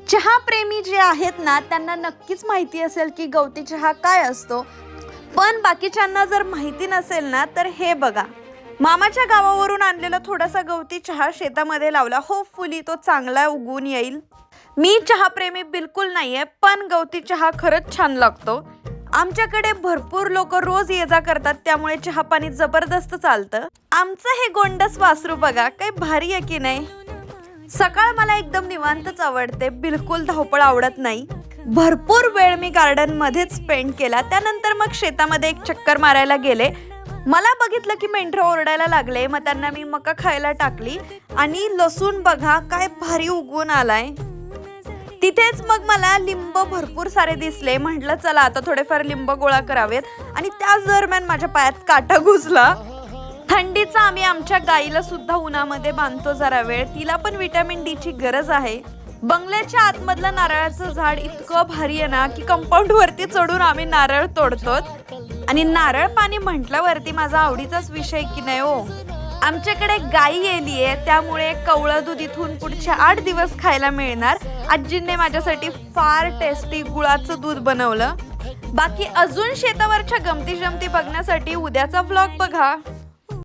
चहा प्रेमी जे आहेत ना त्यांना नक्कीच माहिती असेल की गवती चहा काय असतो, पण बाकीच्यांना जर माहिती नसेल ना तर हे बघा. मामाच्या गावावरून आणलेला थोडासा गवती चहा शेतामध्ये लावला. होपफुली तो चांगला उगवून येईल. मी चहा प्रेमी बिलकुल नाहीये, पण गवती चहा खरंच छान लागतो. आमच्याकडे भरपूर लोक रोज ये जा करतात, त्यामुळे चहा पाणी जबरदस्त चालतं. आमचं हे गोंडस वासरू बघा, काही भारी आहे की नाही. सकाळ मला एकदम निवांतच आवडते, बिलकुल धावपळ आवडत नाही. भरपूर वेळ मी गार्डन मध्येच स्पेंड केला. त्यानंतर मग शेतामध्ये एक चक्कर मारायला गेले. मला बघितलं की मेंढरं ओरडायला लागले. मग त्यांना मी मका खायला टाकली आणि लसूण बघा काय भारी उगवून आलाय. तिथेच मग मला लिंब भरपूर सारे दिसले. म्हटलं चला आता थोडेफार लिंब गोळा करावेत, आणि त्याच दरम्यान माझ्या पायात काटा घुसला. थंडीचा आम्ही आमच्या गाईला सुद्धा उन्हामध्ये बांधतो जरा वेळ, तिला पण विटॅमिन डी ची गरज आहे. बंगल्याच्या आतमधलं नारळाचं झाड इतकं भारी आहे ना की कंपाऊंड वरती चढून आम्ही नारळ तोडतो. आणि नारळ पाणी म्हटल्यावरती माझा आवडीचाच विषय की नाही हो. आमच्याकडे गाई येली आहे, त्यामुळे कवळं दूध इथून पुढचे 8 दिवस खायला मिळणार. आजींनी माझ्यासाठी फार टेस्टी गुळाचं दूध बनवलं. बाकी अजून शेतावरच्या गमती जमती बघण्यासाठी उद्याचा व्लॉग बघा.